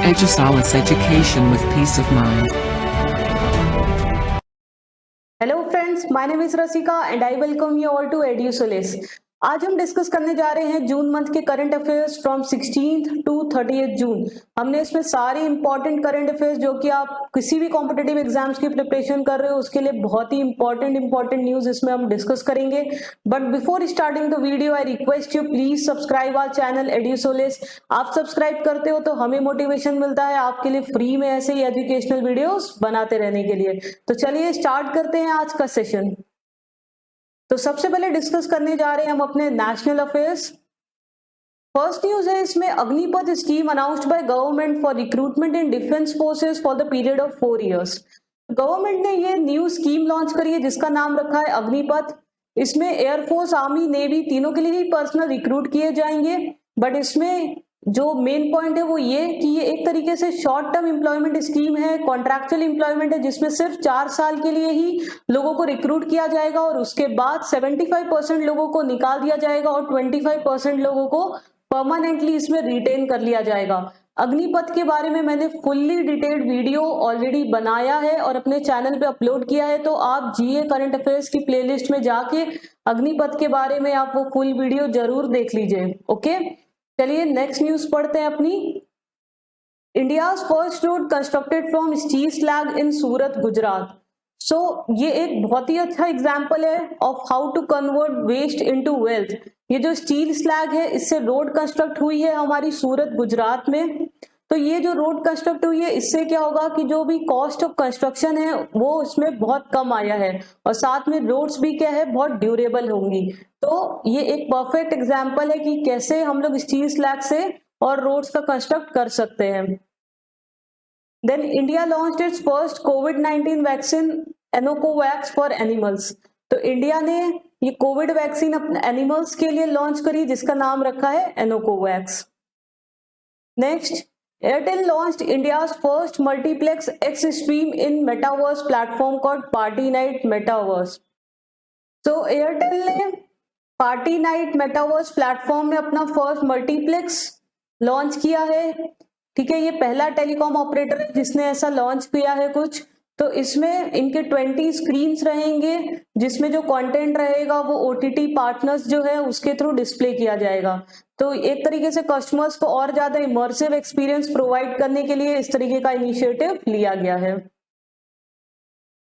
Edusalis education with peace of mind. Hello friends, my name is Rasika and I welcome you all to Edusolis. आज हम discuss करने जा रहे हैं June month के current affairs from 16th to 30th June. हमने इसमें सारे इंपॉर्टेंट करंट अफेयर्स जो कि आप किसी भी कॉम्पिटेटिव एग्जाम्स की प्रिपरेशन कर रहे हो उसके लिए बहुत ही इंपॉर्टेंट न्यूज इसमें हम डिस्कस करेंगे। But before starting the video I request you please subscribe our channel Edusolis. आप सब्सक्राइब करते हो तो हमें मोटिवेशन मिलता है आपके लिए फ्री में ऐसे ही एजुकेशनल वीडियोस बनाते रहने के लिए। तो चलिए स्टार्ट करते हैं आज का सेशन। तो सबसे पहले डिस्कस करने जा रहे हैं हम अपने नेशनल अफेयर्स। फर्स्ट न्यूज है इसमें, Agnipath scheme announced by government for recruitment in defence forces for the period of 4 years। Government ने ये न्यू स्कीम लॉन्च करी है जिसका नाम रखा है अग्निपथ। इसमें एयरफोर्स, आर्मी, नेवी तीनों के लिए ही पर्सनल रिक्रूट किए जाएंगे। बट इसमें जो मेन पॉइंट है वो ये कि ये एक तरीके से शॉर्ट टर्म एम्प्लॉयमेंट स्कीम है, कॉन्ट्रैक्चुअल एम्प्लॉयमेंट है जिसमें सिर्फ 4 साल के लिए ही लोगों को रिक्रूट किया जाएगा और उसके बाद 75% लोगों को निकाल दिया जाएगा और 25% लोगों को परमानेंटली इसमें रिटेन कर लिया जाएगा। अग्निपथ के बारे में मैंने फुल्ली डिटेल्ड वीडियो ऑलरेडी बनाया है और अपने चैनल पे अपलोड किया है, तो आप जीए करंट अफेयर्स की प्लेलिस्ट में जाके अग्निपथ के बारे में आप वो फुल वीडियो जरूर देख लीजिए। ओके, चलिए नेक्स्ट न्यूज पढ़ते हैं अपनी। India's first road constructed from steel slag in Surat, Gujarat. So ये एक बहुत ही अच्छा एग्जाम्पल है of how to convert waste into wealth. ये जो स्टील स्लैग है इससे रोड कंस्ट्रक्ट हुई है हमारी सूरत, गुजरात में। तो ये जो रोड कंस्ट्रक्ट हुई है इससे क्या होगा कि जो भी कॉस्ट ऑफ कंस्ट्रक्शन है वो इसमें बहुत कम आया है और साथ में रोड्स भी क्या है बहुत ड्यूरेबल होंगी। तो ये एक परफेक्ट एग्जाम्पल है कि कैसे हम लोग स्टील स्लैग से और रोड्स का कंस्ट्रक्ट कर सकते हैं। Then India launched its first कोविड-19 वैक्सीन एनोकोवैक्स फॉर एनिमल्स। तो इंडिया ने ये कोविड वैक्सीन अपने एनिमल्स के लिए लॉन्च करी जिसका नाम रखा है Anocovax. Next, Airtel launched India's first multiplex X stream in metaverse platform called Party Night Metaverse। तो Airtel ने पार्टी नाइट मेटावर्स प्लेटफॉर्म में अपना फर्स्ट मल्टीप्लेक्स लॉन्च किया है। ठीक है, ये पहला टेलीकॉम ऑपरेटर है जिसने ऐसा लॉन्च किया है कुछ। तो इसमें इनके 20 स्क्रीन्स रहेंगे जिसमें जो कंटेंट रहेगा वो ओटीटी पार्टनर्स जो है उसके थ्रू डिस्प्ले किया जाएगा। तो एक तरीके से कस्टमर्स को और ज्यादा इमर्सिव एक्सपीरियंस प्रोवाइड करने के लिए इस तरीके का इनिशिएटिव लिया गया है।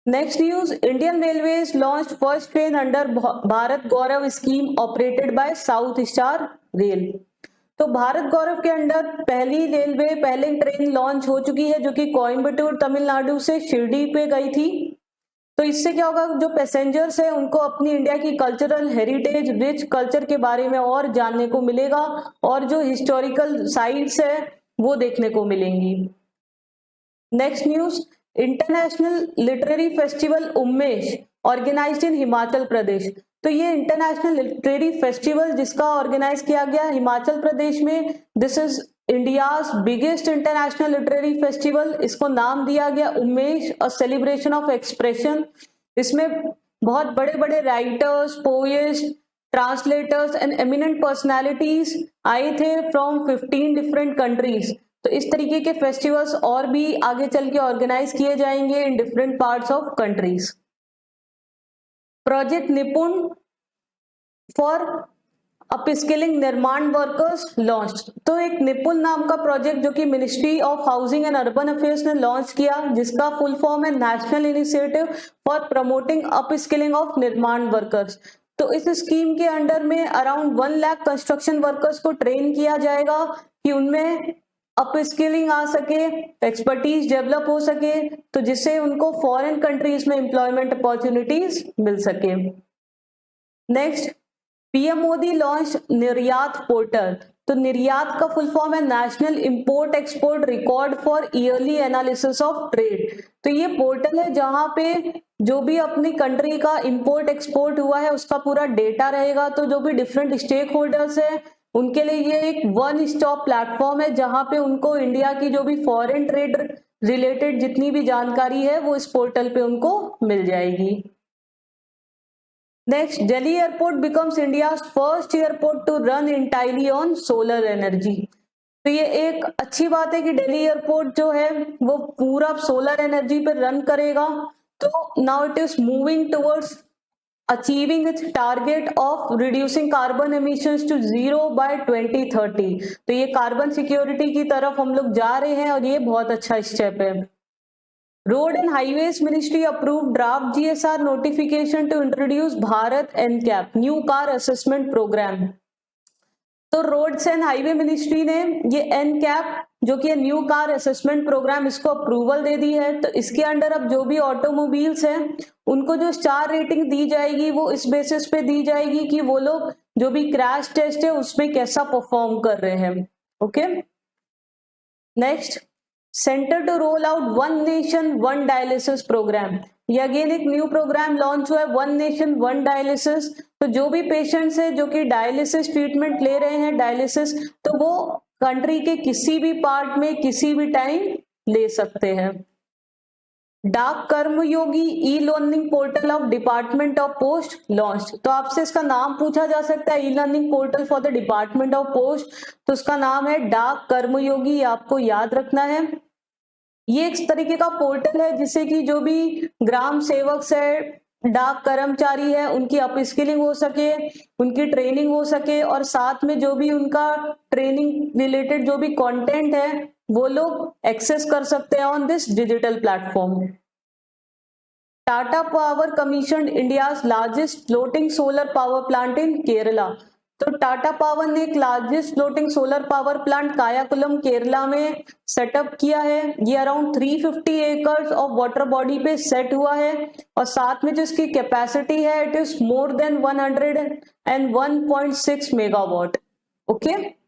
Next news, Indian railways launch first train under Bharat Gaurav scheme operated by south star rail. तो भारत गौरव के अंडर पहली ट्रेन लॉन्च हो चुकी है जो कि कोयम्बटूर तमिलनाडु से शिरडी पे गई थी। तो इससे क्या होगा, जो पैसेंजर्स है उनको अपनी इंडिया की कल्चरल हेरिटेज, रिच कल्चर के बारे में और जानने को मिलेगा और जो हिस्टोरिकल साइट्स है वो देखने को मिलेंगी। Next news, international literary festival Unmesh organised in Himachal Pradesh. तो ये इंटरनेशनल लिटरेरी फेस्टिवल जिसका ऑर्गेनाइज किया गया हिमाचल प्रदेश में, this is India's biggest international literary festival. इसको नाम दिया गया Unmesh, a celebration of expression. इसमें बहुत बड़े बड़े writers, poets, translators and eminent personalities आए थे फ्रॉम 15 डिफरेंट कंट्रीज। तो इस तरीके के फेस्टिवल्स और भी आगे चल के ऑर्गेनाइज किए जाएंगे in different parts of countries. Project निपुण फॉर अपस्किलिंग निर्माण वर्कर्स लॉन्च। तो एक निपुण नाम का प्रोजेक्ट जो कि ministry of housing and urban affairs ने लॉन्च किया जिसका फुल फॉर्म है national initiative for promoting upskilling of निर्माण वर्कर्स। तो इस स्कीम के अंडर में अराउंड 1 लाख कंस्ट्रक्शन वर्कर्स को ट्रेन किया जाएगा कि उनमें अपस्किलिंग आ सके, एक्सपर्टीज डेवलप हो सके, तो जिससे उनको फॉरेन कंट्रीज में एम्प्लॉयमेंट अपॉर्चुनिटीज मिल सके। नेक्स्ट, पीएम मोदी लॉन्च निर्यात पोर्टल। तो निर्यात का फुल फॉर्म है national import export record for yearly analysis of trade. तो ये पोर्टल है जहां पे जो भी अपनी कंट्री का इंपोर्ट एक्सपोर्ट हुआ है उसका पूरा डेटा रहेगा। तो जो भी डिफरेंट स्टेक होल्डर्स है उनके लिए ये एक वन स्टॉप प्लेटफॉर्म है जहां पे उनको इंडिया की जो भी फॉरेन ट्रेड रिलेटेड जितनी भी जानकारी है वो इस पोर्टल पे उनको मिल जाएगी। Next, Delhi airport becomes India's first airport to run entirely on solar energy। तो ये एक अच्छी बात है कि दिल्ली एयरपोर्ट जो है वो पूरा सोलर एनर्जी पर रन करेगा। तो now it is moving towards achieving its target of reducing carbon emissions to 0 by 2030। तो ये कार्बन सिक्योरिटी की तरफ हम लोग जा रहे हैं और ये बहुत अच्छा स्टेप है। Road and highways ministry approve draft GSR notification to introduce Bharat NCAP new car assessment programme. तो रोड्स एंड हाईवे मिनिस्ट्री ने ये NCAP जो कि न्यू कार असेसमेंट प्रोग्राम इसको अप्रूवल दे दी है। तो इसके अंडर अब जो भी ऑटोमोबाइल्स हैं उनको जो स्टार रेटिंग दी जाएगी वो इस बेसिस पे दी जाएगी कि वो लोग जो भी क्रैश टेस्ट है उसमें कैसा परफॉर्म कर रहे हैं। Okay, next, centre to roll out one nation one dialysis programme. ये अगेन एक न्यू प्रोग्राम लॉन्च हुआ है, वन नेशन वन डायलिसिस। तो जो भी पेशेंट्स है जो कि डायलिसिस ट्रीटमेंट ले रहे हैं डायलिसिस, तो वो कंट्री के किसी भी पार्ट में किसी भी टाइम ले सकते हैं। Dak Karmayogi e learning portal of department of post launch. तो आपसे इसका नाम पूछा जा सकता है, e learning portal for the department of post, तो उसका नाम है डाक कर्मयोगी, आपको याद रखना है। ये एक तरीके का पोर्टल है जिससे कि जो भी ग्राम सेवक है, डाक कर्मचारी है, उनकी अपस्किलिंग हो सके, उनकी ट्रेनिंग हो सके और साथ में जो भी उनका ट्रेनिंग रिलेटेड जो भी कंटेंट है वो लोग एक्सेस कर सकते हैं on this digital platform. Tata power commission India's largest floating solar power plant in Kerala. तो टाटा पावर ने एक largest floating solar power plant Kayamkulam Kerala में सेटअप किया है। ये around 350 acres of water body पे सेट हुआ है और साथ में जो इसकी कैपेसिटी है it is more than 101.6 megawatt. Okay,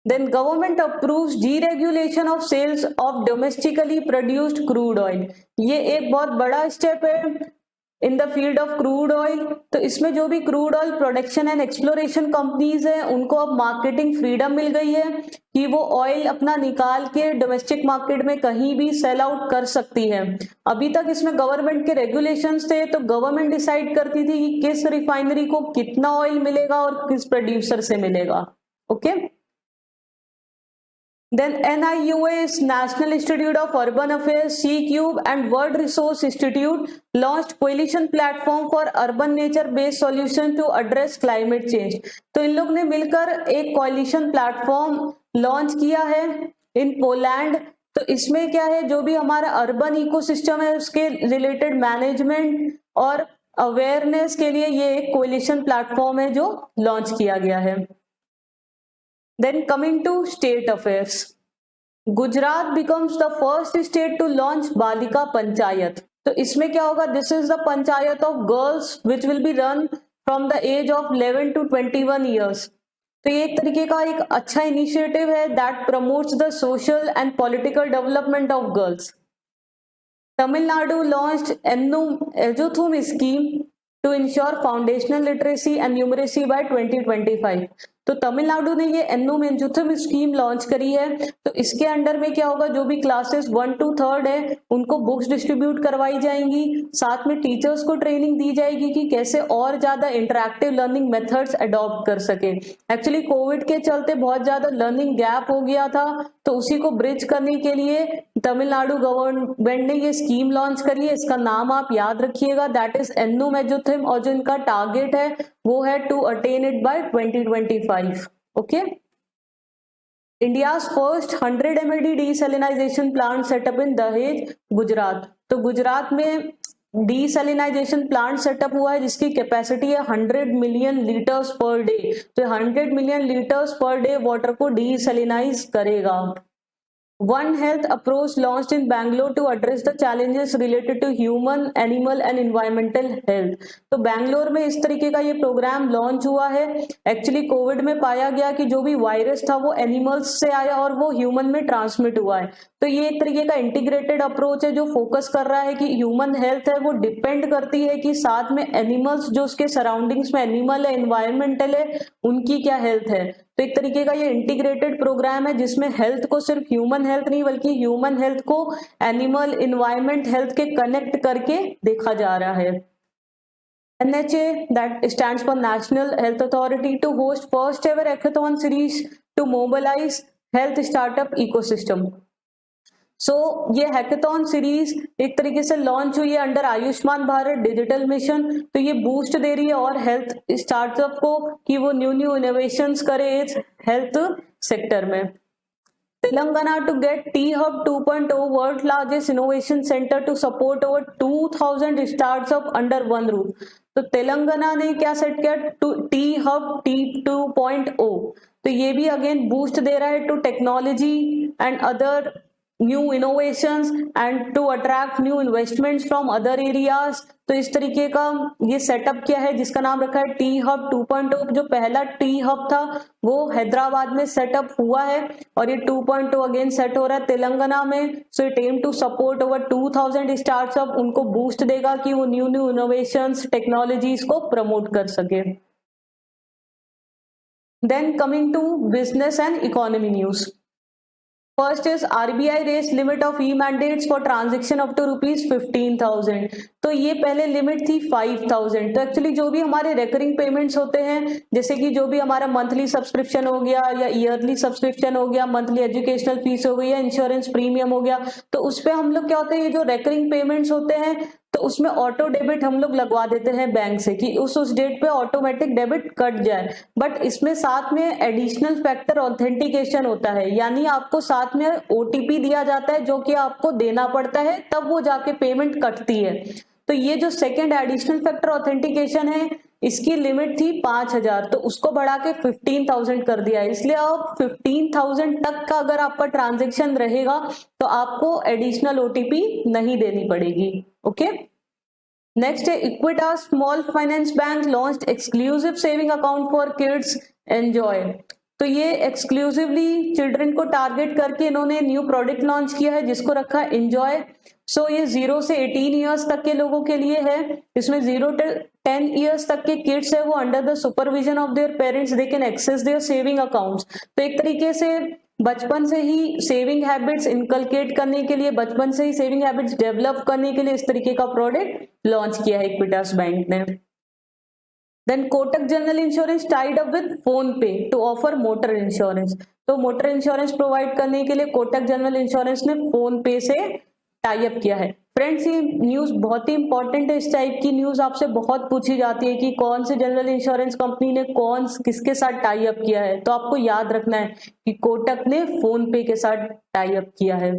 then government approves deregulation of sales of domestically produced crude oil। ये एक बहुत बड़ा स्टेप है in the field of crude oil. तो इसमें जो भी crude oil production and exploration companies है उनको अब मार्केटिंग फ्रीडम मिल गई है कि वो ऑयल अपना निकाल के डोमेस्टिक मार्केट में कहीं भी सेल आउट कर सकती है। अभी तक इसमें गवर्नमेंट के रेगुलेशंस थे, तो गवर्नमेंट डिसाइड करती थी कि किस रिफाइनरी को कितना ऑयल मिलेगा और किस प्रोड्यूसर से मिलेगा। Okay, then NIUA's National Institute of Urban Affairs, C-Cube and World Resource Institute launched coalition platform for urban nature based solution to address climate change। तो इन लोग ने मिलकर एक coalition platform लॉन्च किया है इन पोलैंड। तो इसमें क्या है, जो भी हमारा अर्बन इकोसिस्टम है उसके रिलेटेड मैनेजमेंट और अवेयरनेस के लिए ये एक कोलिशन प्लेटफॉर्म है जो लॉन्च किया गया है। Then coming to state affairs, Gujarat becomes the first state to launch Balika Panchayat। तो इसमें क्या होगा, this is the panchayat of girls which will be run from the age of 11 to 21 years। तो ये एक तरीके का एक अच्छा इनिशिएटिव है that promotes the social and political development of girls. Tamil Nadu launched Ezhuthum scheme to ensure foundational literacy and numeracy by 2025। तो तमिलनाडु ने ये एन्नुम स्कीम लॉन्च करी है। तो इसके अंडर में क्या होगा, जो भी क्लासेस 1 to 3rd है उनको बुक्स डिस्ट्रीब्यूट करवाई जाएंगी, साथ में टीचर्स को ट्रेनिंग दी जाएगी कि कैसे और ज्यादा इंटरैक्टिव लर्निंग मेथड्स अडॉप्ट कर सके। एक्चुअली कोविड के चलते बहुत ज्यादा लर्निंग गैप हो गया था, तो उसी को ब्रिज करने के लिए तमिलनाडु गवर्नमेंट ने ये स्कीम लॉन्च करी है। इसका नाम आप याद रखिएगा, दैट इज एन्नुम एजुथुम, और जो इनका टारगेट है वो है to attain it by 2025। Okay, India's first 100 MLD desalination plant setup in Dahej Gujarat. तो गुजरात में डीसैलिनाइजेशन प्लांट सेटअप हुआ है जिसकी कैपेसिटी है 100 मिलियन लीटर्स पर डे। तो 100 million litres per day water को डीसैलिनाइज करेगा। One Health approach launched in Bangalore to address the challenges related to human, animal and environmental health। तो बैंगलोर में इस तरीके का ये प्रोग्राम लॉन्च हुआ है। एक्चुअली कोविड में पाया गया कि जो भी वायरस था वो एनिमल्स से आया और वो ह्यूमन में ट्रांसमिट हुआ है। तो ये एक तरीके का इंटीग्रेटेड अप्रोच है जो फोकस कर रहा है कि ह्यूमन हेल्थ है वो डिपेंड करती है कि साथ में एनिमल्स जो उसके सराउंडिंग्स में एनिमल है, एनवायरमेंटल है, उनकी क्या हेल्थ है। तो एक तरीके का ये इंटीग्रेटेड प्रोग्राम है जिसमें हेल्थ को सिर्फ ह्यूमन हेल्थ नहीं बल्कि ह्यूमन हेल्थ को एनिमल एनवायरमेंट हेल्थ के कनेक्ट करके देखा जा रहा है। NHA, that stands for National Health Authority, to host first ever hackathon series to mobilize health startup ecosystem. So ये हैकेथॉन सीरीज एक तरीके से लॉन्च हुई है under Ayushman Bharat digital mission. तो ये बूस्ट दे रही है और हेल्थ स्टार्टअप को कि वो न्यू इनोवेशंस करे इस हेल्थ सेक्टर में। Telangana to get T-Hub 2.0 world largest innovation center to support over 2000 startups under one roof। तो तेलंगाना ने क्या सेट किया? T-Hub T2.0। तो ये भी अगेन बूस्ट दे रहा है to technology and other new innovations and to attract new investments from other areas. तो इस तरीके का ये सेटअप किया है जिसका नाम रखा है टी हब 2.0। जो पहला टी हब था वो हैदराबाद में सेटअप हुआ है और ये 2.0 अगेन सेट हो रहा है तेलंगाना में। So it aim to support over 2000 startup. उनको बूस्ट देगा कि वो न्यू इनोवेशंस टेक्नोलॉजीज को प्रमोट कर सके। Then coming to business and economy news. First is RBI raise limit of e mandates for transaction up to ₹15,000। तो ये पहले लिमिट थी 5,000। तो एक्चुअली जो भी हमारे रेकरिंग पेमेंट्स होते हैं, जैसे कि जो भी हमारा मंथली सब्सक्रिप्शन हो गया या ईयरली सब्सक्रिप्शन हो गया, मंथली एजुकेशनल फीस हो गई या इंश्योरेंस प्रीमियम हो गया, तो उस पर हम लोग क्या होते हैं, ये जो रेकरिंग पेमेंट्स होते हैं तो उसमें ऑटो डेबिट हम लोग लगवा देते हैं बैंक से कि उस डेट पे ऑटोमेटिक डेबिट कट जाए। बट इसमें साथ में एडिशनल फैक्टर ऑथेंटिकेशन होता है, यानी आपको साथ में ओटीपी दिया जाता है जो कि आपको देना पड़ता है, तब वो जाके पेमेंट कटती है। तो ये जो सेकेंड एडिशनल फैक्टर ऑथेंटिकेशन है इसकी लिमिट थी 5,000, तो उसको बढ़ा के 15,000 कर दिया है। इसलिए अब 15,000 तक का अगर आपका ट्रांजेक्शन रहेगा तो आपको एडिशनल ओटीपी नहीं देनी पड़ेगी। ओके, नेक्स्ट है Equitas small finance bank launched exclusive saving account for kids enjoy. तो ये एक्सक्लूसिवली चिल्ड्रन को टारगेट करके इन्होंने न्यू प्रोडक्ट लॉन्च किया है जिसको रखा है एंजॉय। सो ये 0 से 18 ईयर्स तक के लोगों के लिए है। इसमें 0 to 10 ईयर्स तक के किड्स है वो under the supervision of their parents they can access their saving accounts. तो एक तरीके से बचपन से ही सेविंग हैबिट्स इनकलकेट करने के लिए, बचपन से ही सेविंग हैबिट्स डेवलप करने के लिए इस तरीके का प्रोडक्ट लॉन्च किया है इक्विटास बैंक ने। Then Kotak general insurance tied up with PhonePe to offer motor insurance. तो मोटर इंश्योरेंस प्रोवाइड करने के लिए कोटक जनरल इंश्योरेंस ने फोन पे से टाई अप किया है। फ्रेंड्स ये न्यूज बहुत ही इंपॉर्टेंट है। इस टाइप की न्यूज आपसे बहुत पूछी जाती है कि कौन से जनरल इंश्योरेंस कंपनी ने किसके साथ टाई अप किया है। तो आपको याद रखना है कि कोटक ने फोन पे के साथ टाई अप किया है।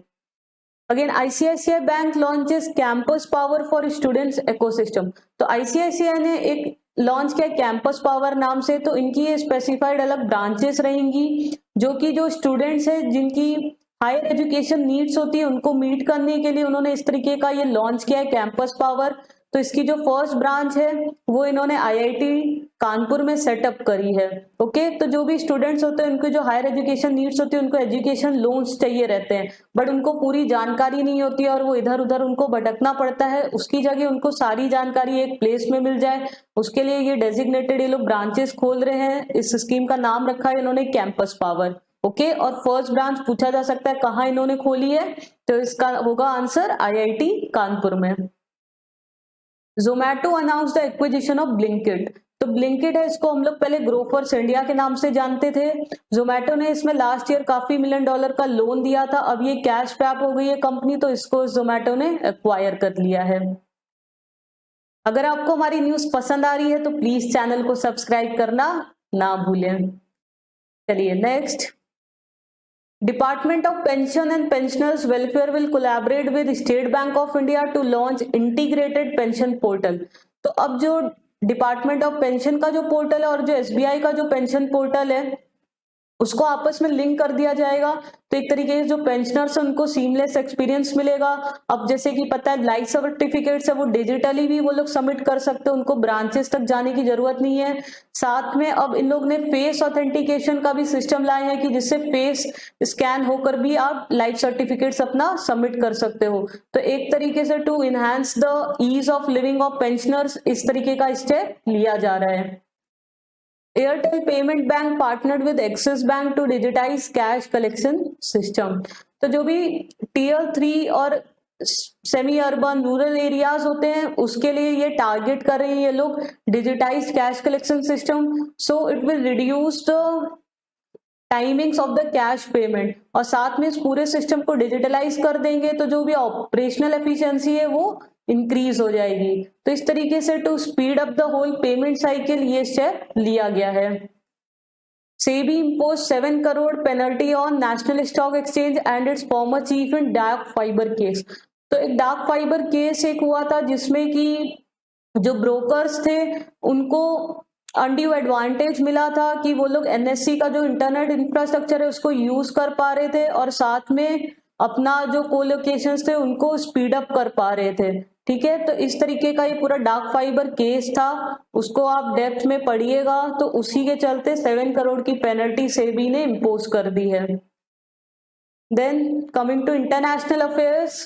Again ICICI bank launches campus power for students ecosystem. तो आईसीआईसीआई ने एक लॉन्च किया कैंपस पावर नाम से। तो इनकी ये स्पेसिफाइड अलग ब्रांचेस रहेंगी जो कि जो स्टूडेंट्स है जिनकी हायर एजुकेशन नीड्स होती है उनको मीट करने के लिए उन्होंने इस तरीके का ये लॉन्च किया है कैंपस पावर। तो इसकी जो फर्स्ट ब्रांच है वो इन्होंने आईआईटी कानपुर में सेटअप करी है। ओके, तो जो भी स्टूडेंट्स होते हैं उनको जो हायर एजुकेशन नीड्स होती है उनको एजुकेशन लोन्स चाहिए रहते हैं, बट उनको पूरी जानकारी नहीं होती है और वो इधर उधर उनको भटकना पड़ता है। उसकी जगह उनको सारी जानकारी एक प्लेस में मिल जाए, उसके लिए ये डेजिग्नेटेड ये लोग ब्रांचेस खोल रहे हैं। इस स्कीम का नाम रखा है इन्होंने कैंपस पावर। ओके, और फर्स्ट ब्रांच पूछा जा सकता है कहाँ इन्होंने खोली है, तो इसका होगा आंसर आईआईटी कानपुर में। Zomato announce the acquisition of Blinkit. तो ब्लिंकिट है, इसको हम लोग पहले ग्रोफर्स इंडिया के नाम से जानते थे। जोमैटो ने इसमें लास्ट ईयर काफी $1 मिलियन का लोन दिया था। अब ये कैश पैप हो गई है कंपनी, तो इसको जोमैटो ने एक्वायर कर लिया है। अगर आपको हमारी न्यूज पसंद आ रही है तो प्लीज चैनल को सब्सक्राइब करना ना भूलें। चलिए next, Department of Pension and Pensioners Welfare will collaborate with State Bank of India to launch integrated pension portal। तो अब जो डिपार्टमेंट ऑफ पेंशन का जो पोर्टल है और जो एसबीआई का जो पेंशन पोर्टल है उसको आपस में लिंक कर दिया जाएगा। तो एक तरीके से जो पेंशनर्स है उनको सीमलेस एक्सपीरियंस मिलेगा। अब जैसे कि पता है लाइफ सर्टिफिकेट्स है वो डिजिटली भी वो लोग सबमिट कर सकते हैं, उनको ब्रांचेस तक जाने की जरूरत नहीं है। साथ में अब इन लोग ने फेस ऑथेंटिकेशन का भी सिस्टम लाए हैं कि जिससे फेस स्कैन होकर भी आप लाइफ सर्टिफिकेट्स अपना सबमिट कर सकते हो। तो एक तरीके से to enhance the ease of living of pensioners इस तरीके का स्टेप लिया जा रहा है। Airtel payment bank partnered with Axis bank to digitise cash collection system. तो जो भी टियर 3 और सेमी अर्बन रूरल एरियाज होते हैं उसके लिए ये टारगेट कर रहे हैं ये लोग digitise cash collection system. So it will reduce the timings of the cash payment, और साथ में इस पूरे सिस्टम को डिजिटलाइज कर देंगे तो जो भी ऑपरेशनल एफिशिएंसी है वो इंक्रीज हो जाएगी। तो इस तरीके से to speed up the whole payment cycle ये स्टेप लिया गया है। SEBI imposed 7 crore penalty on National Stock Exchange and its former chief in dark fiber case। तो एक डार्क फाइबर केस एक हुआ था जिसमें कि जो ब्रोकर्स थे उनको अनड्यू एडवांटेज मिला था कि वो लोग NSE का जो इंटरनेट इंफ्रास्ट्रक्चर है उसको यूज कर पा रहे थे और साथ में अपना जो कोलोकेशंस थे उनको स्पीड अप कर पा रहे थे। ठीक है, तो इस तरीके का ये पूरा डार्क फाइबर केस था, उसको आप डेप्थ में पढ़िएगा। तो उसी के चलते 7 करोड़ की पेनल्टी सेबी ने इम्पोज कर दी है। Then coming to international affairs,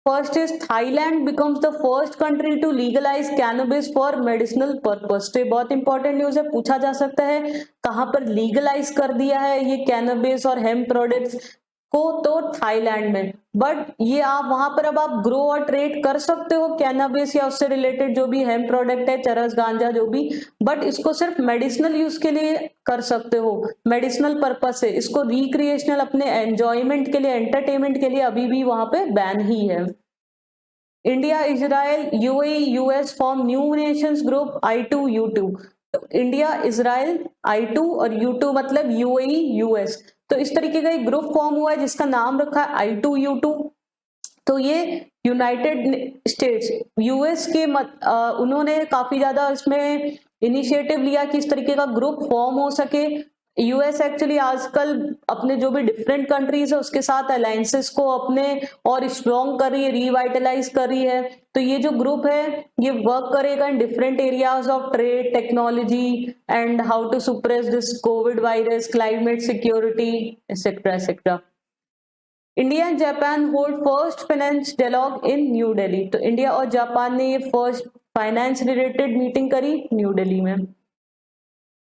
first is Thailand becomes the first country to legalise cannabis for medicinal purpose. तो ये बहुत इंपॉर्टेंट न्यूज है, पूछा जा सकता है कहां पर लीगलाइज कर दिया है ये कैनबिस और हेम्प प्रोडक्ट्स को, तो थाईलैंड में। बट ये आप वहां पर अब आप ग्रो और ट्रेड कर सकते हो कैनबिस या उससे रिलेटेड जो भी हेम्प प्रोडक्ट है, चरस गांजा जो भी, बट इसको सिर्फ मेडिसिनल यूज के लिए कर सकते हो, मेडिसिनल पर्पस से। इसको रिक्रिएशनल अपने एंजॉयमेंट के लिए, एंटरटेनमेंट के लिए अभी भी वहां पे बैन ही है। India, Israel, UAE, US form new Nations group I2U2। तो इंडिया, इजराइल, I2 और U2 मतलब यूएई, यूएस। तो इस तरीके का एक ग्रुप फॉर्म हुआ है जिसका नाम रखा है I2U2। तो ये यूनाइटेड स्टेट्स, यूएस के उन्होंने काफी ज्यादा इसमें इनिशिएटिव लिया कि इस तरीके का ग्रुप फॉर्म हो सके। यूएस एक्चुअली आजकल अपने जो भी डिफरेंट कंट्रीज है उसके साथ अलायंसेस को अपने और स्ट्रॉन्ग कर रही है, रिवाइटलाइज कर रही है। तो ये जो ग्रुप है ये वर्क करेगा in different areas of trade, technology and how to suppress this COVID virus, climate security etcetera etcetera. India and Japan hold first finance dialogue in New Delhi. तो इंडिया और जापान ने ये फर्स्ट फाइनेंस रिलेटेड मीटिंग करी New Delhi में।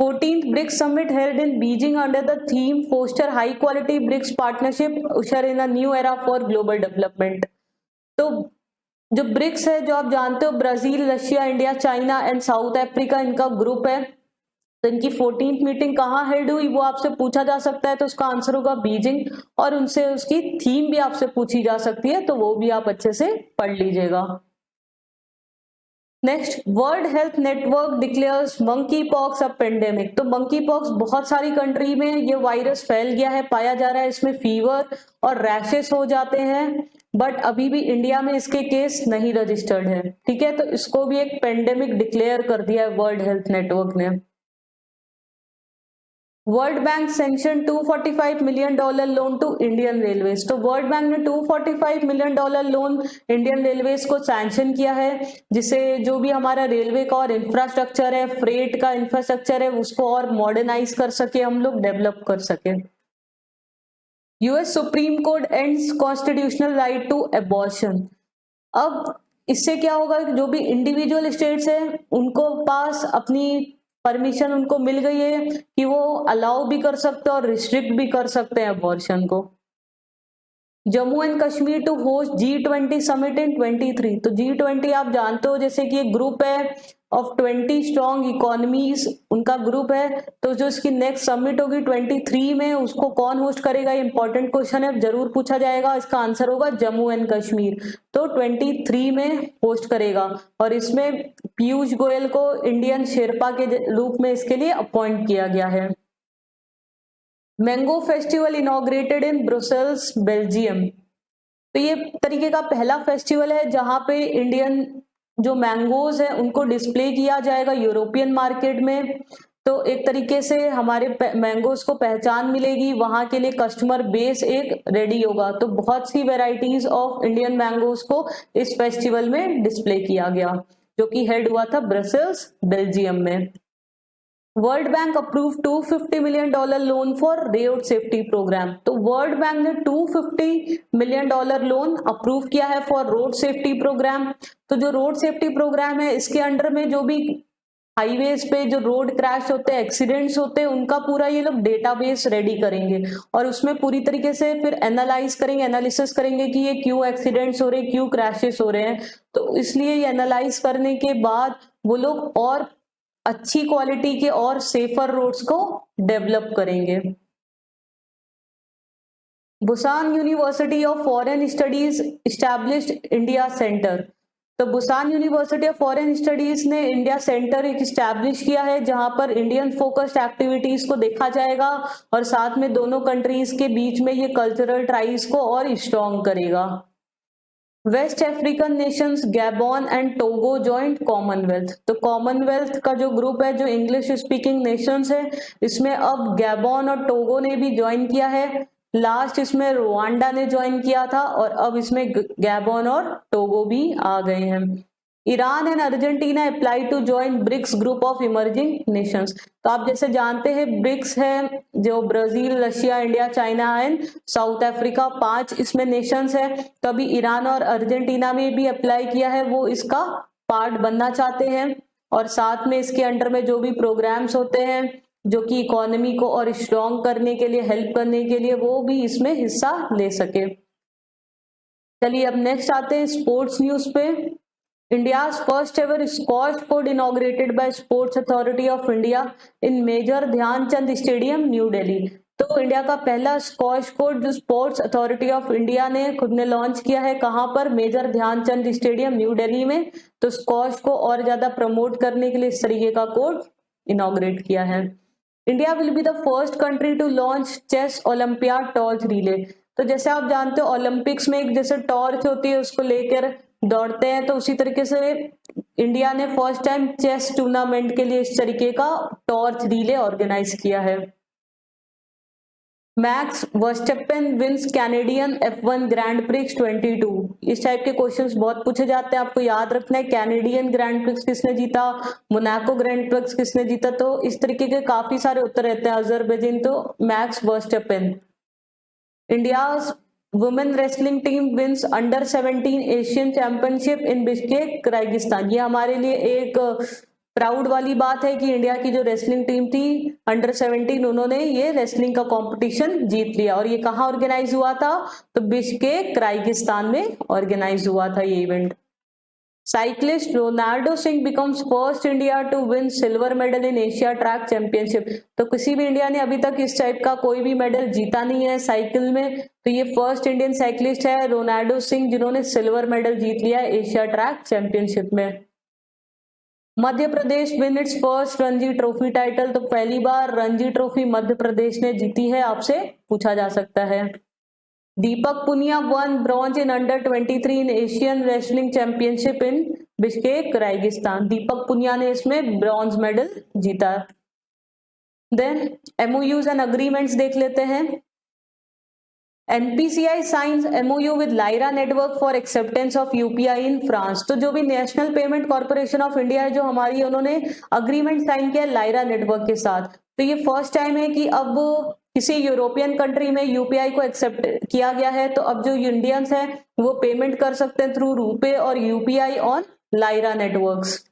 14th BRICS Summit held in Beijing under the theme Foster High Quality BRICS Partnership, Usher in a New Era for Global Development। तो जो BRICS है जो आप जानते हो Brazil, Russia, India, China and South Africa इनका group है। तो इनकी 14th मीटिंग कहाँ हेल्ड हुई वो आपसे पूछा जा सकता है, तो उसका आंसर होगा बीजिंग। और उनसे उसकी थीम भी आपसे पूछी जा सकती है, तो वो भी आप अच्छे से पढ़ लीजिएगा। Next, world Health network declares monkey pox a pandemic. तो मंकी पॉक्स बहुत सारी कंट्री में ये वायरस फैल गया है, पाया जा रहा है, इसमें फीवर और रैशेस हो जाते हैं, बट अभी भी इंडिया में इसके केस नहीं रजिस्टर्ड है। ठीक है, तो इसको भी एक पेंडेमिक डिक्लेयर कर दिया है वर्ल्ड हेल्थ नेटवर्क ने। World Bank sanction $245 million loan to Indian Railways. तो वर्ल्ड बैंक ने $245 मिलियन लोन इंडियन रेलवेज को सैंक्शन किया है, जिसे जो भी हमारा रेलवे का और इंफ्रास्ट्रक्चर है, फ्रेट का इंफ्रास्ट्रक्चर है, उसको और मॉडर्नाइज कर सके, हम लोग डेवलप कर सके। US Supreme Court ends constitutional right to abortion. अब इससे क्या होगा, जो भी इंडिविजुअल स्टेट्स है उनको पास अपनी परमिशन उनको मिल गई है कि वो अलाउ भी कर सकते हैं और रिस्ट्रिक्ट भी कर सकते हैं अबॉर्शन को। Jammu and Kashmir to host G20 summit in 23। तो G20 आप जानते हो जैसे कि एक ग्रुप है ऑफ 20 स्ट्रॉन्ग इकोनॉमीज, उनका ग्रुप है। तो जो इसकी नेक्स्ट समिट होगी 23 में, उसको कौन होस्ट करेगा, ये इंपॉर्टेंट क्वेश्चन है, जरूर पूछा जाएगा। इसका आंसर होगा जम्मू एंड कश्मीर। तो 23 में होस्ट करेगा और इसमें पीयूष गोयल को इंडियन शेरपा के रूप में इसके लिए अपॉइंट किया गया है। मैंगो फेस्टिवल इनॉग्रेटेड इन ब्रुसेल्स, बेल्जियम। तो ये तरीके का पहला फेस्टिवल है जहां पे इंडियन जो मैंगोज है उनको डिस्प्ले किया जाएगा यूरोपियन मार्केट में। तो एक तरीके से हमारे मैंगोज को पहचान मिलेगी, वहां के लिए कस्टमर बेस एक रेडी होगा। तो बहुत सी वेराइटीज ऑफ इंडियन मैंगोज को इस फेस्टिवल में डिस्प्ले किया गया, जो कि हेड हुआ था ब्रसेल्स, बेल्जियम में। World Bank approve $250 million loan for road safety programme. तो वर्ल्ड बैंक ने $250 मिलियन लोन अप्रूव किया है फॉर रोड सेफ्टी प्रोग्राम। तो जो रोड सेफ्टी प्रोग्राम है इसके अंडर में जो भी हाईवेज पे जो रोड क्रैश होते हैं, एक्सीडेंट्स होते हैं, उनका पूरा ये लोग डेटाबेस रेडी करेंगे और उसमें पूरी तरीके से फिर एनालाइज करेंगे, एनालिसिस करेंगे कि ये क्यों एक्सीडेंट्स हो रहे हैं, क्यों क्रैशेस हो रहे हैं। तो इसलिए ये एनालाइज करने के बाद वो लोग और अच्छी क्वालिटी के और सेफर रोड्स को डेवलप करेंगे। Busan university of foreign studies established India centre. तो Busan university of foreign studies ने इंडिया सेंटर एक इस्टेब्लिश किया है जहां पर इंडियन फोकस्ड एक्टिविटीज को देखा जाएगा और साथ में दोनों कंट्रीज के बीच में ये कल्चरल टाइज को और स्ट्रॉन्ग करेगा। West African nations Gabon and Togo joint Commonwealth. तो कॉमनवेल्थ का जो ग्रुप है जो इंग्लिश स्पीकिंग नेशंस है, इसमें अब गैबोन और टोगो ने भी ज्वाइन किया है। लास्ट इसमें रुवांडा ने ज्वाइन किया था और अब इसमें गैबोन और टोगो भी आ गए हैं। Iran and Argentina apply to join BRICS group of emerging nations. तो आप जैसे जानते हैं ब्रिक्स है जो Brazil, Russia, India, China and South Africa, 5 इसमें नेशंस है। तो अभी ईरान और अर्जेंटीना में भी अप्लाई किया है, वो इसका पार्ट बनना चाहते हैं और साथ में इसके अंडर में जो भी प्रोग्राम्स होते हैं जो कि इकोनॉमी को और स्ट्रॉन्ग करने के लिए, हेल्प करने के लिए, वो भी इसमें हिस्सा ले सके। चलिए अब नेक्स्ट आते हैं स्पोर्ट्स न्यूज पे। India's first ever squash court inaugurated by Sports Authority of India in Major Dhyanchand stadium New Delhi. तो इंडिया का पहला स्क्वॉश कोर्ट जो स्पोर्ट्स अथॉरिटी ऑफ इंडिया ने खुद ने लॉन्च किया है, कहां पर? Major Dhyanchand stadium New Delhi में। तो स्क्वॉश को और ज्यादा प्रमोट करने के लिए इस तरीके का कोर्ट इनॉग्रेट किया है। India will be the first country to launch chess olympiad torch relay. तो जैसे आप जानते हो ओलंपिक्स में एक जैसे टॉर्च होती है उसको लेकर दौड़ते हैं, तो उसी तरीके से इंडिया ने फर्स्ट टाइम चेस टूर्नामेंट के लिए इस तरीके का टॉर्च रिले ऑर्गेनाइज किया है। Max Verstappen wins Canadian F1 grand prix 22। इस टाइप के क्वेश्चंस बहुत पूछे जाते हैं, आपको याद रखना है कैनेडियन ग्रैंड प्रिक्स किसने जीता, मोनाको ग्रैंड प्रिक्स किसने जीता। तो इस तरीके के काफी सारे उत्तर रहते हैं। अजरबैजान तो Max Verstappen. India's women wrestling team wins under 17 Asian championship in Bishkek, Kyrgyzstan. ये हमारे लिए एक प्राउड वाली बात है कि इंडिया की जो रेसलिंग टीम थी अंडर 17, उन्होंने ये रेसलिंग का कंपटीशन जीत लिया। और ये कहाँ ऑर्गेनाइज हुआ था? तो बिश्केक, किर्गिस्तान में ऑर्गेनाइज हुआ था ये event. Cyclist Ronaldo Singh becomes first India to win silver medal in Asia track championship. तो किसी भी इंडिया ने अभी तक इस टाइप का कोई भी मेडल जीता नहीं है साइकिल में, तो ये फर्स्ट इंडियन साइक्लिस्ट है रोनाल्डो सिंह जिन्होंने सिल्वर मेडल जीत लिया एशिया ट्रैक चैंपियनशिप में। Madhya Pradesh win its first Ranji trophy title. तो पहली बार रणजी ट्रॉफी मध्य प्रदेश ने जीती है, आपसे पूछा जा सकता है। Deepak Punia won bronze in under 23 in Asian wrestling championship in Bishkek, Kyrgyzstan. Deepak Punia ने इसमें ब्रॉन्ज मेडल जीता। देन MOUs एंड अग्रीमेंट्स देख लेते हैं। NPCI signs MOU with Lyra network for acceptance of UPI in France. तो जो भी national payment corporation of India है जो हमारी, उन्होंने अग्रीमेंट साइन किया लाइरा नेटवर्क के साथ। तो ये फर्स्ट टाइम है कि अब किसी यूरोपियन कंट्री में UPI को एक्सेप्ट किया गया है। तो अब जो इंडियंस हैं वो पेमेंट कर सकते हैं थ्रू रुपे और UPI on Lyra networks.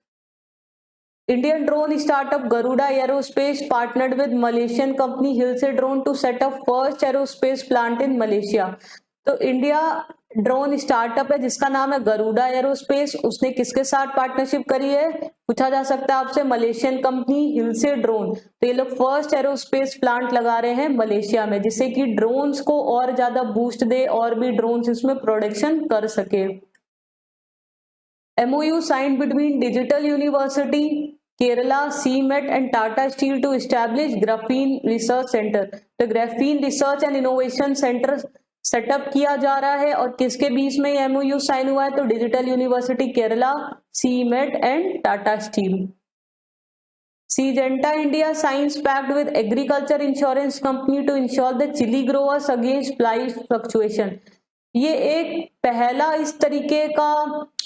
Indian drone startup Garuda Aerospace partnered with Malaysian company Hilse Drone to set up first aerospace plant in Malaysia। तो इंडिया ड्रोन स्टार्टअप है जिसका नाम है गरुड़ा एरोस्पेस, उसने किसके साथ पार्टनरशिप करी है? पूछा जा सकता है आपसे, मलेशियन कंपनी हिल्से ड्रोन। तो ये लोग फर्स्ट एरोस्पेस प्लांट लगा रहे हैं मलेशिया में, जिससे कि ड्रोन्स को और ज्यादा बूस्ट दे और भी ड्रोन्स इसमें प्रोडक्शन कर सके। MOU signed between Digital University, Kerala, CMET and Tata Steel to establish Graphene Research Center। तो graphene research and innovation centre setup किया जा रहा है और किसके बीच में ये MOU साइन हुआ है? तो digital university Kerala, CMET and Tata steel. Syngenta India signs pact with agriculture insurance company to insure the chili growers against price fluctuation। ये एक पहला इस तरीके का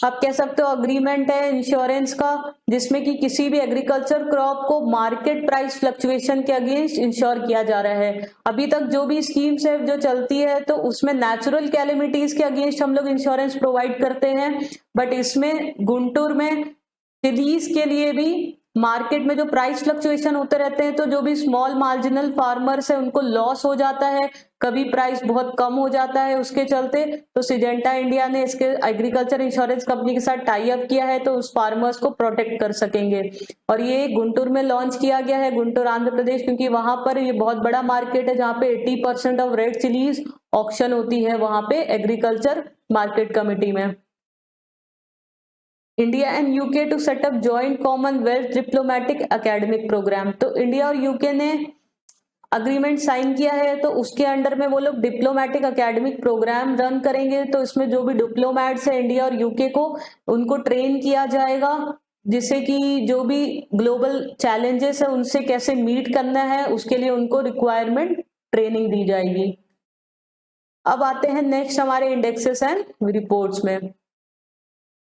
आप कह सकते हो अग्रीमेंट है इंश्योरेंस का, जिसमें कि किसी भी एग्रीकल्चर क्रॉप को मार्केट प्राइस फ्लक्चुएशन के अगेंस्ट इंश्योर किया जा रहा है। अभी तक जो भी स्कीम्स है जो चलती है तो उसमें नेचुरल कैलेमिटीज के अगेंस्ट हम लोग इंश्योरेंस प्रोवाइड करते हैं, बट इसमें गुंटूर में चिलीज के लिए भी मार्केट में जो प्राइस फ्लक्चुएशन होते रहते हैं, तो जो भी स्मॉल मार्जिनल फार्मर्स है उनको लॉस हो जाता है, कभी प्राइस बहुत कम हो जाता है उसके चलते। तो सिजेंटा इंडिया ने इसके एग्रीकल्चर इंश्योरेंस कंपनी के साथ टाई अप किया है, तो उस फार्मर्स को प्रोटेक्ट कर सकेंगे। और ये गुंटूर में लॉन्च किया गया है, गुंटूर आंध्र प्रदेश, क्योंकि वहां पर ये बहुत बड़ा मार्केट है जहाँ पे 80% ऑफ रेड चिलीज ऑक्शन होती है वहां पे एग्रीकल्चर मार्केट कमेटी में। India and UK to set up joint Commonwealth diplomatic academic programme. तो इंडिया और यूके ने अग्रीमेंट साइन किया है, तो उसके अंडर में वो लोग डिप्लोमेटिक एकेडमिक प्रोग्राम रन करेंगे। तो इसमें जो भी डिप्लोमेट्स है इंडिया और यूके को, उनको ट्रेन किया जाएगा, जिससे कि जो भी ग्लोबल चैलेंजेस है उनसे कैसे मीट करना है उसके लिए उनको रिक्वायरमेंट ट्रेनिंग दी जाएगी। अब आते हैं नेक्स्ट हमारे इंडेक्सेस एंड रिपोर्ट्स में।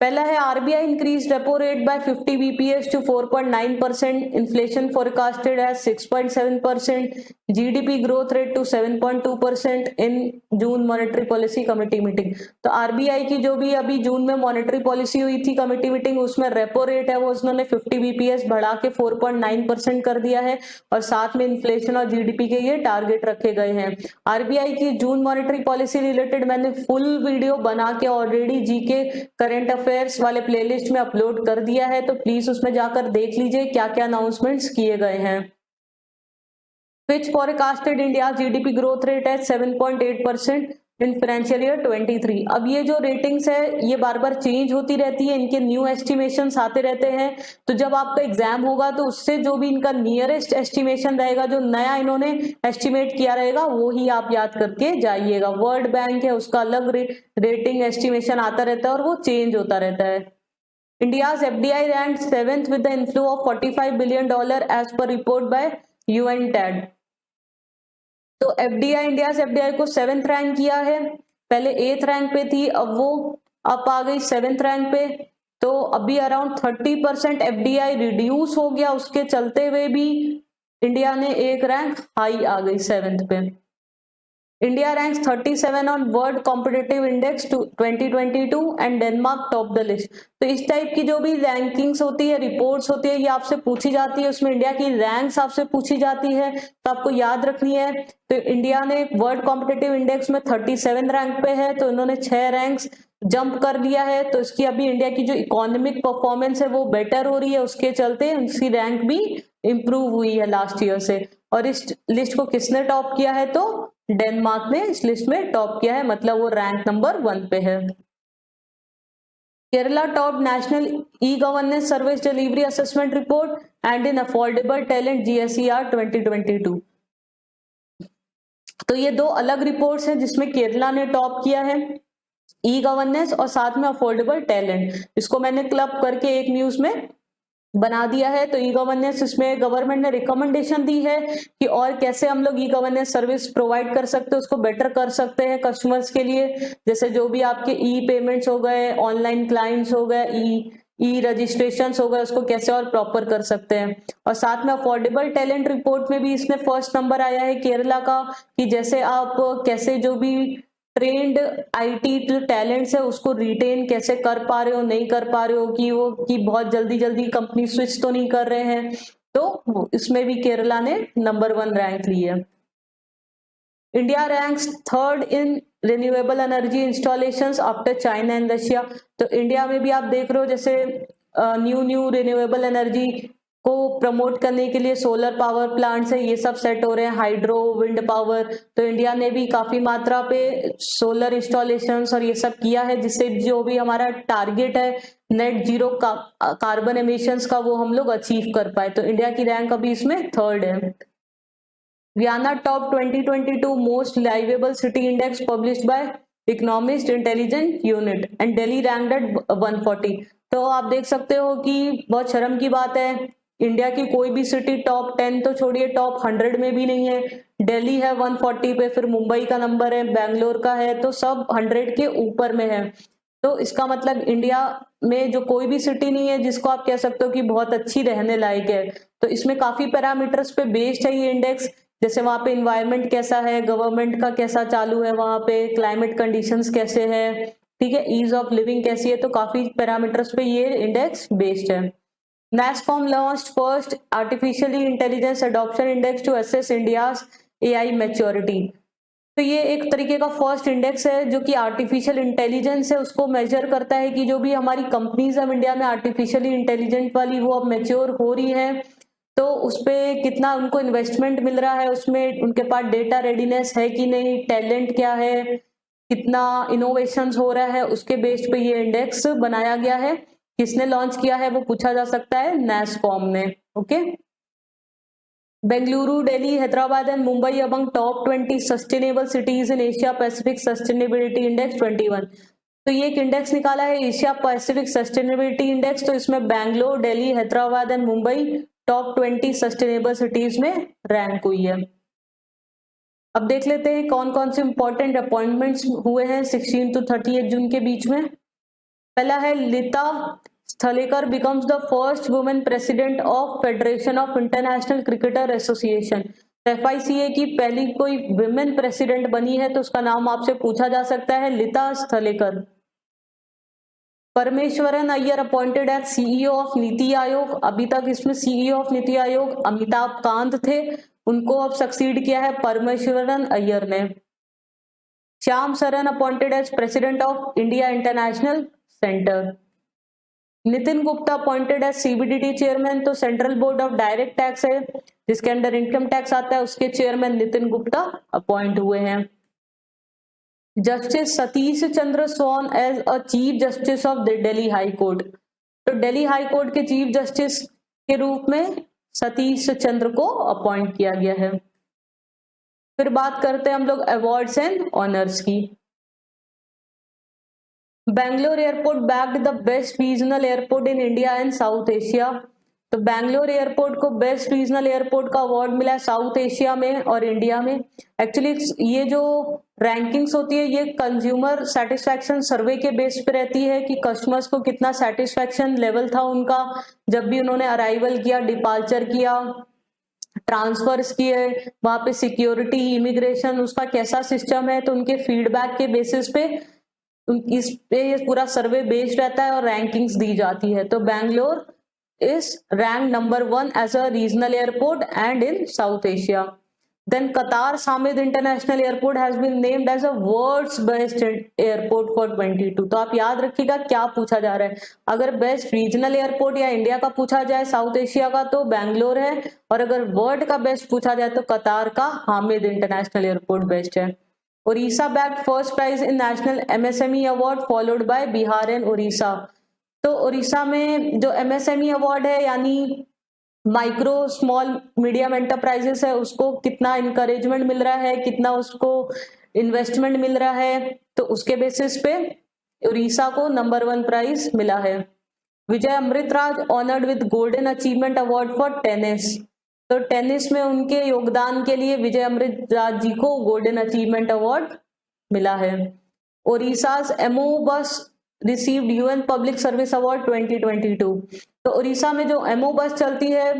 पहला है RBI increase repo rate by 50 bps to 4.9%, inflation forecasted as 6.7%, GDP growth rate to 7.2% in June monetary policy committee meeting. तो आरबीआई की जो भी अभी जून में मॉनेटरी पॉलिसी हुई थी कमेटी मीटिंग, उसमें रेपो रेट है वो उन्होंने 50 बीपीएस बढ़ा के 4.9% कर दिया है, और साथ में इन्फ्लेशन और जीडीपी के ये टारगेट रखे गए हैं। आरबीआई की जून मॉनेटरी पॉलिसी रिलेटेड मैंने फुल वीडियो बना के ऑलरेडी जीके करंट अफेयर्स वाले प्लेलिस्ट में अपलोड कर दिया है, तो प्लीज उसमें जाकर देख लीजिए क्या क्या अनाउंसमेंट्स किए गए हैं। Fitch forecasted India GDP growth rate at 7.8% in financial year 23। अब ये जो रेटिंग्स है ये बार बार चेंज होती रहती है, इनके न्यू एस्टिमेशंस आते रहते हैं। तो जब आपका एग्जाम होगा तो उससे जो भी इनका नियरेस्ट एस्टिमेशन रहेगा, जो नया इन्होंने एस्टिमेट किया रहेगा, वो ही आप याद करके जाइएगा। वर्ल्ड बैंक है उसका अलग रेटिंग एस्टिमेशन आता रहता है और वो चेंज होता रहता है। India's FDI ranked 7th with the inflow of $45 billion as per report by UNTAD। तो एफडीआई, इंडिया से एफडीआई को 7th रैंक किया है, पहले 8th रैंक पे थी, अब वो अप आ गई 7th रैंक पे। तो अभी अराउंड 30% एफडीआई रिड्यूस हो गया, उसके चलते हुए भी इंडिया ने एक रैंक हाई आ गई 7th पे। India ranks 37 on World Competitive Index 2022 and Denmark top the list। तो इस टाइप की जो भी रैंकिंग्स होती है, रिपोर्ट्स होती है, ये आपसे पूछी जाती है, उसमें इंडिया की रैंक्स आपसे पूछी जाती है, तो आपको याद रखनी है। तो इंडिया ने वर्ल्ड कॉम्पिटिटिव इंडेक्स में 37 रैंक पे है, तो इन्होंने 6 रैंक्स जंप कर लिया है। तो इसकी अभी इंडिया की जो इकोनॉमिक परफॉर्मेंस है वो बेटर हो रही है, उसके चलते उसकी रैंक भी इंप्रूव हुई है लास्ट ईयर से। और इस लिस्ट को किसने टॉप किया है? तो डेनमार्क ने इस लिस्ट में टॉप किया है, मतलब वो रैंक नंबर 1 पे है। Kerala top national e governance service delivery assessment report and in affordable talent GSER 2022। तो ये दो अलग रिपोर्ट्स हैं जिसमें केरला ने टॉप किया है, ई गवर्नेंस और साथ में अफोर्डेबल टैलेंट। इसको मैंने क्लब करके एक न्यूज में बना दिया है। तो ई गवर्नेंस, इसमें गवर्नमेंट ने रिकमेंडेशन दी है कि और कैसे हम लोग ई गवर्नेंस सर्विस प्रोवाइड कर सकते हैं, उसको बेटर कर सकते हैं कस्टमर्स के लिए। जैसे जो भी आपके ई पेमेंट्स हो गए, ऑनलाइन क्लाइंट्स हो गए, ई रजिस्ट्रेशन हो गए, उसको कैसे और प्रॉपर कर सकते हैं। और साथ में अफोर्डेबल टैलेंट रिपोर्ट में भी इसमें फर्स्ट नंबर आया है केरला का, कि जैसे आप कैसे जो भी ट्रेंड आईटी टैलेंट्स है उसको रिटेन कैसे कर पा रहे हो, नहीं कर पा रहे हो, कि बहुत जल्दी जल्दी कंपनी स्विच तो नहीं कर रहे हैं। तो इसमें भी केरला ने नंबर 1 रैंक ली है। India ranks 3rd in renewable energy installations after China and Russia. तो इंडिया में भी आप देख रहे हो जैसे न्यू रिन्यूएबल एनर्जी को प्रमोट करने के लिए सोलर पावर प्लांट्स है, ये सब सेट हो रहे हैं, हाइड्रो विंड पावर। तो इंडिया ने भी काफी मात्रा पे सोलर इंस्टॉलेशंस और ये सब किया है, जिससे जो भी हमारा टारगेट है नेट जीरो कार्बन एमिशंस का, वो हम लोग अचीव कर पाए। तो इंडिया की रैंक अभी इसमें 3rd है। Vienna top 2022 most liveable city index published by Economist intelligent unit and Delhi ranked at 140। तो आप देख सकते हो कि बहुत शर्म की बात है, इंडिया की कोई भी सिटी टॉप 10 तो छोड़िए, टॉप 100 में भी नहीं है। दिल्ली है 140 पे, फिर मुंबई का नंबर है, बेंगलोर का है, तो सब 100 के ऊपर में है। तो इसका मतलब इंडिया में जो कोई भी सिटी नहीं है जिसको आप कह सकते हो कि बहुत अच्छी रहने लायक है। तो इसमें काफी पैरामीटर्स पे बेस्ड है ये इंडेक्स, जैसे वहां पे इन्वायरमेंट कैसा है, गवर्नमेंट का कैसा चालू है, वहां पे क्लाइमेट कंडीशंस कैसे है, ठीक है, ईज ऑफ लिविंग कैसी है। तो काफी पैरामीटर्स पे ये इंडेक्स बेस्ड है। NASSCOM launched first artificially intelligence adoption index to assess India's AI maturity. तो ये एक तरीके का फर्स्ट इंडेक्स है जो कि आर्टिफिशियल इंटेलिजेंस है उसको मेजर करता है कि जो भी हमारी कंपनीज अब इंडिया में आर्टिफिशियली इंटेलिजेंट वाली वो अब मैच्योर हो रही हैं तो उस पर कितना उनको इन्वेस्टमेंट मिल रहा है, उसमें उनके पास डेटा रेडीनेस है कि नहीं, टैलेंट क्या है, कितना इनोवेशंस हो रहा है, उसके बेस्ड पे ये इंडेक्स बनाया गया है। किसने लॉन्च किया है वो पूछा जा सकता है, NASSCOM ने। Okay, Bengaluru, Delhi, Hyderabad and Mumbai among top 20 sustainable cities in Asia Pacific sustainability index 21। तो ये एक इंडेक्स निकाला है एशिया पैसिफिक सस्टेनेबिलिटी इंडेक्स, तो इसमें Bangalore, Delhi, Hyderabad and Mumbai top 20 sustainable cities में रैंक हुई है। अब देख लेते हैं कौन कौन से इंपॉर्टेंट अपॉइंटमेंट्स हुए हैं 16 to 30 जून के बीच में। पहला है Lisa Sthalekar becomes the first women president of federation of international cricketer association. FICA की पहली कोई वुमेन प्रेसिडेंट बनी है तो उसका नाम आपसे पूछा जा सकता है, Lisa Sthalekar. Parameswaran Iyer appointed as CEO of NITI Aayog. अभी तक इसमें CEO ऑफ नीति आयोग अमिताभ कांत थे, उनको अब सक्सीड किया है परमेश्वरन अय्यर ने। Shyam Saran appointed as president of India international centre. Nitin Gupta appointed as CBDT chairman. तो central board of direct tax है जिसके अंडर इनकम टैक्स आता है, उसके चेयरमैन नितिन गुप्ता अपॉइंट हुए हैं। Justice Satish Chandra sworn as a chief justice of Delhi high court. तो दिल्ली हाई कोर्ट के चीफ जस्टिस के रूप में सतीश चंद्र को अपॉइंट किया गया है। फिर बात करते हैं हम लोग अवार्ड्स एंड ऑनर्स की। Bangalore airport bagged the best regional airport in India and south Asia. तो बैंगलोर एयरपोर्ट को बेस्ट रीजनल एयरपोर्ट का अवार्ड मिला है साउथ एशिया में और इंडिया में। एक्चुअली ये जो रैंकिंग्स होती है ये कंज्यूमर सेटिस्फैक्शन सर्वे के बेस पे रहती है कि कस्टमर्स को कितना सेटिस्फैक्शन लेवल था उनका जब भी उन्होंने अराइवल किया, डिपार्चर किया, ट्रांसफर्स किए, वहां पे सिक्योरिटी, इमिग्रेशन, उसका कैसा सिस्टम है। तो उनके फीडबैक के बेसिस पे इस पे ये पूरा सर्वे बेस्ड रहता है और रैंकिंग्स दी जाती है। तो Bangalore is ranked number 1 as a regional airport and in South Asia. Then Qatar Hamid International Airport has been named as a world's best airport for 22। तो आप याद रखिएगा क्या पूछा जा रहा है। अगर बेस्ट रीजनल एयरपोर्ट या इंडिया का पूछा जाए साउथ एशिया का तो बैंगलोर है, और अगर वर्ल्ड का बेस्ट पूछा जाए तो कतार का हामिद इंटरनेशनल एयरपोर्ट बेस्ट है। Orissa bagged first prize in national MSME award followed by Bihar and Orissa. तो उड़ीसा में जो MSME अवार्ड है यानी माइक्रो स्मॉल मीडियम एंटरप्राइजेस है उसको कितना इंकरेजमेंट मिल रहा है, कितना उसको इन्वेस्टमेंट मिल रहा है, तो उसके बेसिस पे उड़ीसा को नंबर 1 प्राइज मिला है। Vijay Amritraj honoured with golden achievement award for tennis. तो टेनिस में उनके योगदान के लिए विजय अमृतराज जी को गोल्डन अचीवमेंट अवार्ड मिला है। ओडिशाज एमओ बस received UN public service award 2022। तो उड़ीसा में जो एमओ बस चलती है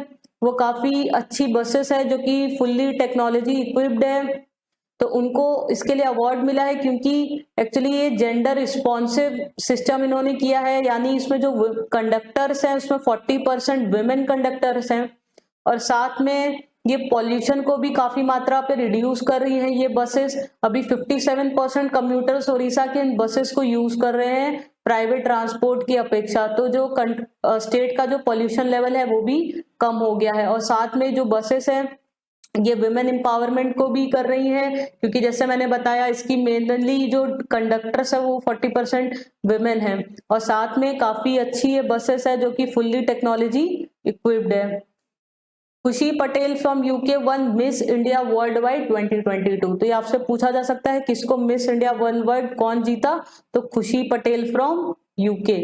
वो काफी अच्छी बसेस है जो कि फुल्ली टेक्नोलॉजी इक्विप्ड है, तो उनको इसके लिए अवार्ड मिला है क्योंकि एक्चुअली ये जेंडर रिस्पॉन्सिव सिस्टम इन्होंने किया है, यानी इसमें जो कंडक्टर्स हैं उसमें 40% वुमेन कंडक्टर्स हैं, और साथ में ये पॉल्यूशन को भी काफी मात्रा पे रिड्यूस कर रही हैं ये बसेस। अभी 57% कम्यूटर्स उड़ीसा के इन बसेस को यूज कर रहे हैं प्राइवेट ट्रांसपोर्ट की अपेक्षा। तो जो स्टेट का जो पॉल्यूशन लेवल है वो भी कम हो गया है, और साथ में जो बसेस हैं ये वुमेन एम्पावरमेंट को भी कर रही हैं क्योंकि जैसे मैंने बताया इसकी मेनली जो कंडक्टर्स है वो 40% वुमेन है, और साथ में काफी अच्छी ये बसेस है जो कि फुल्ली टेक्नोलॉजी इक्विप्ड है। खुशी Patel from UK one miss India world wide 2022। तो ये आपसे पूछा जा सकता है किसको मिस इंडिया वर्ल्ड वाइड कौन जीता, तो Khushi Patel from UK।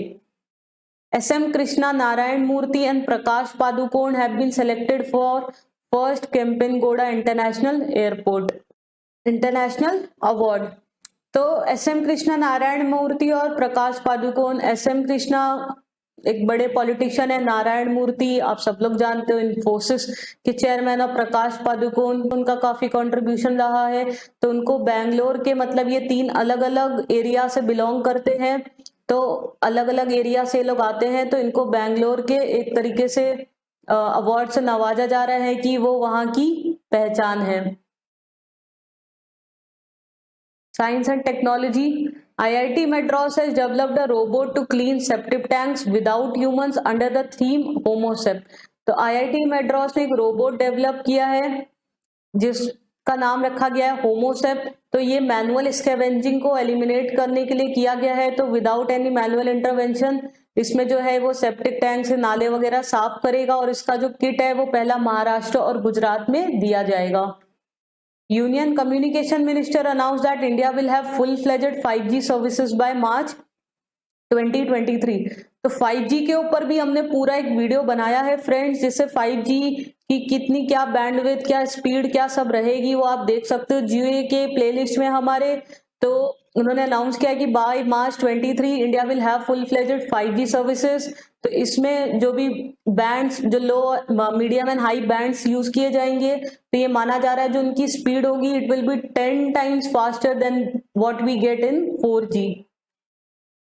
SM Krishna Narayana Murthy and Prakash Padukone have been selected for first Kempegowda international airport international award. तो SM कृष्णा नारायण मूर्ति और प्रकाश पादुकोण, SM कृष्णा एक बड़े पॉलिटिशियन है, नारायण मूर्ति आप सब लोग जानते हो इन्फोसिस के चेयरमैन, और प्रकाश पादुकोण उनका काफी कंट्रीब्यूशन रहा है। तो उनको बैंगलोर के मतलब ये 3 अलग अलग एरिया से बिलोंग करते हैं, तो अलग अलग एरिया से लोग आते हैं, तो इनको बेंगलोर के एक तरीके से अवार्ड से नवाजा जा रहा है कि वो वहां की पहचान है। Science and technology. IIT Madras has developed a robot to clean septic tanks without humans under the theme HomoSep. तो IIT Madras ने एक रोबोट डेवलप किया है जिसका नाम रखा गया है होमोसेप। तो ये मैनुअल स्कैवेंजिंग को एलिमिनेट करने के लिए किया गया है। तो विदाउट एनी मैनुअल इंटरवेंशन इसमें जो है वो सेप्टिक टैंक से नाले वगैरह साफ करेगा, और इसका जो किट है वो पहला महाराष्ट्र और गुजरात में दिया जाएगा। Union Communication Minister announced that India will have full-fledged 5G services by March 2023। तो 5G के ऊपर भी हमने पूरा एक वीडियो बनाया है फ्रेंड्स, जिससे 5G की कितनी क्या बैंडविड्थ, क्या स्पीड, क्या सब रहेगी वो आप देख सकते हो जियो के प्लेलिस्ट में हमारे। तो उन्होंने अनाउंस किया कि by March 23 India will have full fledged 5G services. तो इसमें जो भी बैंड्स, जो low medium and high bands use किए जाएंगे, तो ये माना जा रहा है जो उनकी स्पीड होगी it will be 10 times faster than what we get in 4G।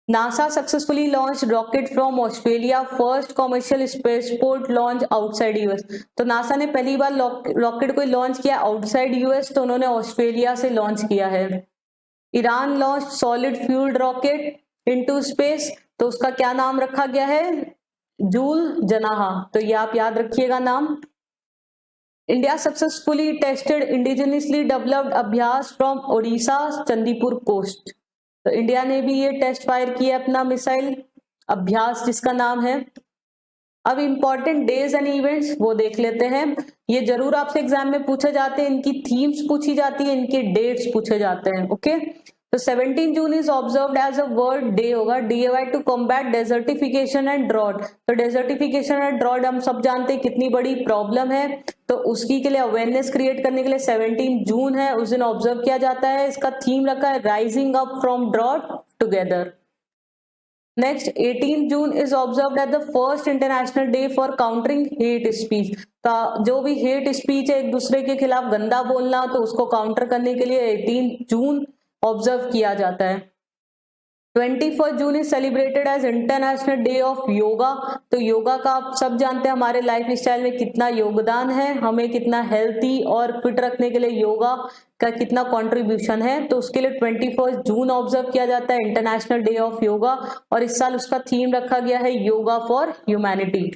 NASA successfully launched rocket from Australia, first commercial spaceport launch outside US। तो NASA ने पहली बार रॉकेट को लॉन्च किया आउटसाइड US, तो उन्होंने ऑस्ट्रेलिया से लॉन्च किया है। Iran launch solid fuelled rocket into space, तो उसका क्या नाम रखा गया है, जूल जनाहा। तो ये आप याद रखिएगा नाम। India successfully tested indigenously developed अभ्यास फ्रॉम ओडिशा चंदीपुर कोस्ट। तो इंडिया ने भी ये टेस्ट फायर किया अपना मिसाइल अभ्यास जिसका नाम है। अब इंपॉर्टेंट डेज एंड इवेंट्स वो देख लेते हैं। ये जरूर आपसे एग्जाम में पूछे जाते हैं, इनकी थीम्स पूछी जाती है, इनके डेट्स पूछे जाते हैं। ओके, तो 17 June is observed as a world day होगा, DAY to combat desertification and drought. तो डेजर्टिफिकेशन एंड ड्रॉट हम सब जानते हैं कितनी बड़ी प्रॉब्लम है, तो उसकी के लिए अवेयरनेस क्रिएट करने के लिए 17 जून है, उस दिन ऑब्जर्व किया जाता है। इसका थीम रखा है rising up from drought together. Next 18 June is observed at the first international day for countering hate speech. जो भी हेट स्पीच है, एक दूसरे के खिलाफ गंदा बोलना, तो उसको काउंटर करने के लिए 18 जून ऑब्जर्व किया जाता है। 21 June is celebrated as international day of yoga. तो योगा का आप सब जानते हैं हमारे लाइफ स्टाइल में कितना योगदान है, हमें कितना हेल्थी और फिट रखने के लिए योगा का कितना कंट्रीब्यूशन है। तो उसके लिए 21 जून ऑब्जर्व किया जाता है इंटरनेशनल डे ऑफ योगा, और इस साल उसका थीम रखा गया है yoga for humanity.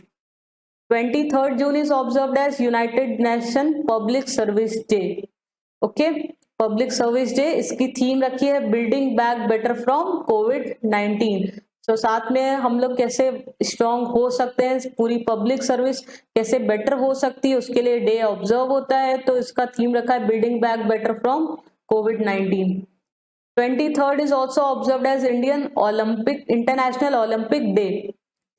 23 June is observed as United Nation public service day. Okay, public service day, इसकी थीम रखी है building back better from COVID. तो साथ में हम लोग कैसे स्ट्रांग हो सकते हैं, पूरी पब्लिक सर्विस कैसे बेटर हो सकती है, उसके लिए डे ऑब्जर्व होता है। तो इसका थीम रखा है building back better from COVID. 23 is also observed as Indian Olympic international Olympic day.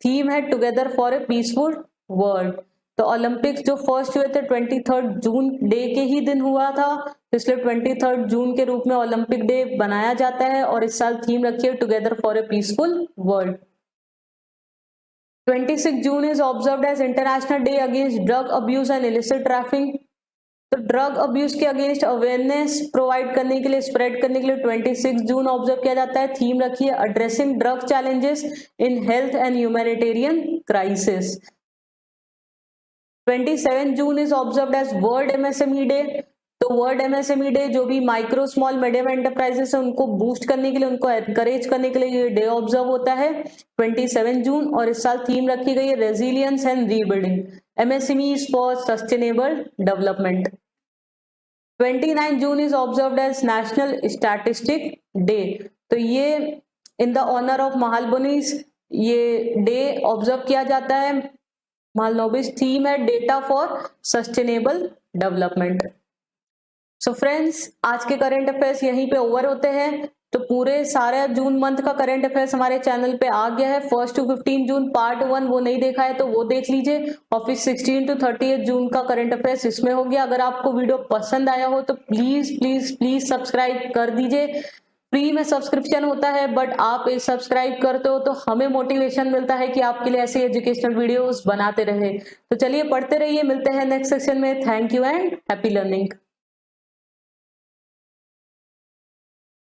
Theme है together for a peaceful world. तो ओलंपिक्स जो फर्स्ट हुए थे 23 जून डे के ही दिन हुआ था, इसलिए 23 जून के रूप में ओलंपिक डे बनाया जाता है, और इस साल थीम रखी है together for a peaceful world. 26 June is observed as international day against drug abuse and illicit trafficking. तो ड्रग अब्यूज के अगेंस्ट अवेयरनेस प्रोवाइड करने के लिए, स्प्रेड करने के लिए 26 जून ऑब्जर्व किया जाता है। थीम रखी है addressing drug challenges in health and humanitarian crisis. 27 June is observed as world MSME day. तो वर्ल्ड MSME डे जो भी माइक्रो स्मॉल मीडियम एंटरप्राइजेस है उनको बूस्ट करने के लिए, उनको एनकरेज करने के लिए ये डे ऑब्जर्व होता है 27 जून, और इस साल थीम रखी गई है resilience and rebuilding, MSME for sustainable development. 29 June is observed as national statistic day. तो ये in the honour of Mahalanobis ये डे ऑब्जर्व किया जाता है। महालनोबिस थीम है data for sustainable development. So friends, आज के करंट अफेयर्स यहीं पे ओवर होते हैं। तो पूरे सारे जून मंथ का करंट अफेयर्स हमारे चैनल पे आ गया है। 1 to 15 जून पार्ट 1 वो नहीं देखा है तो वो देख लीजिए, और फिर 16 to 30 जून का करंट अफेयर्स इसमें हो गया। अगर आपको वीडियो पसंद आया हो तो प्लीज प्लीज प्लीज सब्सक्राइब कर दीजिए। फ्री में सब्सक्रिप्शन होता है, बट आप सब्सक्राइब करते हो तो हमें मोटिवेशन मिलता है कि आपके लिए ऐसे एजुकेशनल वीडियोस बनाते रहे। तो चलिए पढ़ते रहिए, मिलते हैं नेक्स्ट सेक्शन में। Thank you and happy learning.